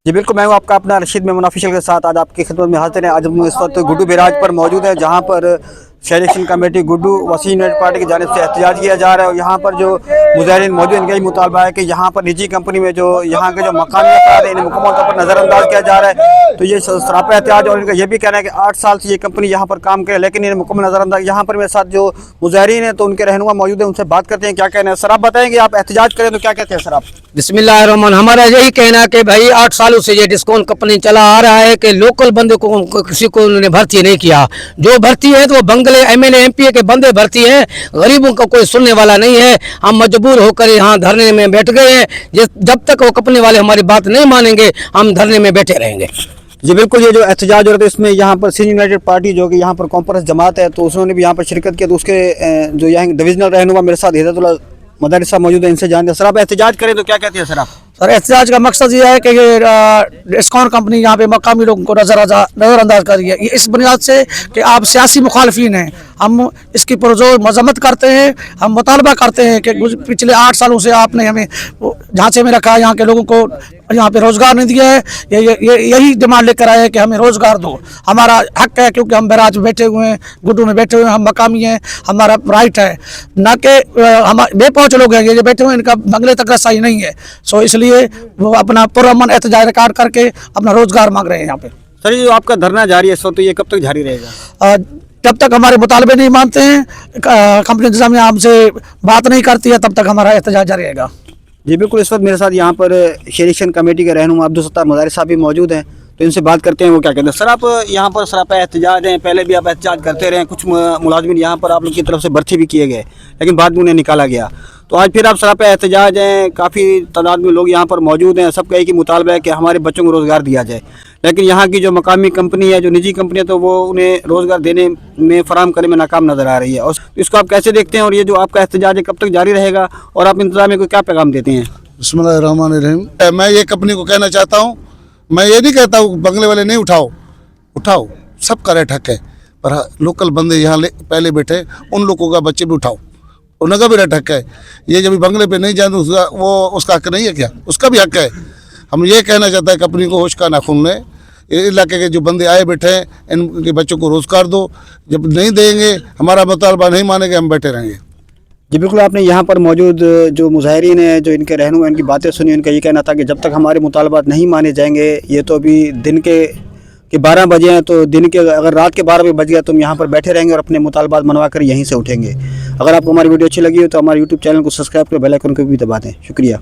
जी बिल्कुल, मैं हूँ आपका अपना रशीद मेमन ऑफिशियल के साथ आज आपकी खिदमत में हाजिर है। आज हम इस वक्त गुड्डू बैराज पर मौजूद है, जहाँ पर शहरी election committee Guddu Waseem united party की जानिब से एहतजाज किया जा रहा है। और यहाँ पर जो मुजाहिरीन मौजूद हैं, इनका ही मुतालबा है कि यहाँ पर निजी कंपनी में जो यहाँ के जो मकामी अफराद हैं, इन्हें मुकम्मल तौर पर नज़रअंदाज किया जा रहा है। तो ये सरापा एहतजाज, और इनका ये भी कहना है कि 8 साल से ये कंपनी यहाँ पर काम करे, लेकिन इन्हें मुकम्मल नज़रअंदाज। यहाँ पर मेरे साथ जो मुजाहिरीन हैं, तो उनके रहनुमा मौजूद हैं, उनसे बात करते हैं क्या कहना है। सर आप बताएंगे, आप एहतजाज करें तो क्या कहते हैं सर आप? बिस्मिल्लाहिर्रहमान, हमारा यही कहना है कि भाई 8 सालों से ये डिस्काउंट कंपनी चला आ रहा है कि लोकल बंदे को किसी को उन्होंने भर्ती नहीं किया। जो भर्ती है तो वो बंगले एमएलए एमपी के बंदे भर्ती हैं, गरीबों का कोई सुनने वाला नहीं है। हम मजबूर होकर यहाँ धरने में बैठ गए हैं। जब तक वो कंपनी वाले हमारी बात नहीं मानेंगे, हम धरने में बैठे रहेंगे। जी बिल्कुल, ये जो एहतजाज हो रहा है इसमें यहाँ पर सिंध यूनाइटेड पार्टी जो कि यहाँ पर कॉन्फ्रेंस जमात है, तो उन्होंने भी यहाँ पर शिरकत की। तो उसके जो यहाँ डिविजनल रहनुमा मेरे साथ हिदायतुल्लाह मदारी साहब मौजूद है, इनसे जानते हैं। सर आप एहतजाज करें तो क्या कहते हैं सर आप? सर एहतजाज का मकसद ये है कि डिस्काउंट कंपनी यहाँ पे मकामी लोगों को नज़रअंदाज कर रही है। ये इस बुनियाद से कि आप सियासी मुखालफिन हैं। हम इसकी पुरजोर मजम्मत करते हैं। हम मुतालबा करते हैं कि पिछले 8 सालों से आपने हमें झांसे में रखा है, यहाँ के लोगों को यहाँ पे रोज़गार नहीं दिया है। यही डिमांड लेकर आए हैं कि हमें रोज़गार दो। हमारा हक है, क्योंकि हम बैराज में बैठे हुए हैं, गुड्डू में बैठे हुए हैं, हम मकामी हैं, हमारा राइट है। ना कि हम बेपहुँच लोग हैं ये बैठे हुए हैं, इनका बंगले तक रसाई नहीं है। सो इसलिए वो अपना पुरअमन एहतजाज रिकॉर्ड करके अपना रोज़गार मांग रहे हैं यहाँ पे। सर ये जो आपका धरना जारी है इस वक्त, तो ये कब तक जारी रहेगा? जब तक हमारे मुतालबे नहीं मानते हैं, कंपनी इंतजामिया हमसे बात नहीं करती है, तब तक हमारा एहतजाज जारी रहेगा। जी बिल्कुल, इस वक्त मेरे साथ यहाँ पर शहरी इलेक्शन कमेटी के रहनुमा अब्दुल सत्तार मदारी साहब भी मौजूद हैं, तो इनसे बात करते हैं वो क्या कहते हैं। सर आप यहाँ पर सरापा एहतजाज हैं, पहले भी आप एहतजाज करते रहे, कुछ मुलाजमिन यहाँ पर आप लोग की तरफ से भर्ती भी किए गए, लेकिन बाद में उन्हें निकाला गया। तो आज फिर आप सरापा एहतजाज हैं, काफ़ी तादाद में लोग यहाँ पर मौजूद हैं। सबका एक ही मुतालबा है कि हमारे बच्चों को रोज़गार दिया जाए, लेकिन यहाँ की जो मकामी कंपनी है, जो निजी कंपनी है, तो वो उन्हें रोज़गार देने में फराहम करने में नाकाम नज़र आ रही है। और इसको आप कैसे देखते हैं, और ये जो आपका एहतजाज है कब तक जारी रहेगा, और आप इंतजामिया को क्या पैगाम देते हैं? बिस्मिल्लाहिर्रहमानिर्रहीम। मैं ये कंपनी को कहना चाहता हूँ, मैं ये नहीं कहता हूँ बंगले वाले नहीं उठाओ, सबका रेट हक है, पर लोकल बंदे यहाँ पहले बैठे, उन लोगों का बच्चे भी उठाओ, उनका भी रेट हक है। ये जब बंगले पे नहीं जाए तो उसका हक नहीं है क्या? उसका भी हक है। हम ये कहना चाहते हैं कंपनी को होश का नाखून लें, इलाके के जो बंदे आए बैठे हैं, इनके बच्चों को रोज़गार दो। जब नहीं देंगे, हमारा मुतालबा नहीं मानेंगे, हम बैठे रहेंगे। जी बिल्कुल, आपने यहाँ पर मौजूद जो मुजाहिरीन हैं, जो इनके रहनुमा, इनकी बातें सुनी। इनका ये कहना था कि जब तक हमारे मुतालबात नहीं माने जाएंगे, ये तो अभी दिन के 12 बजे हैं, तो दिन के अगर रात के 12 बजे बज गया तो हम यहाँ पर बैठे रहेंगे और अपने मुतालबात मनवा कर यहीं से उठेंगे। अगर आपको हमारी वीडियो अच्छी लगी हो तो हमारे यूट्यूब चैनल को सब्सक्राइब कर बेल आइकन को भी दबा दें। शुक्रिया।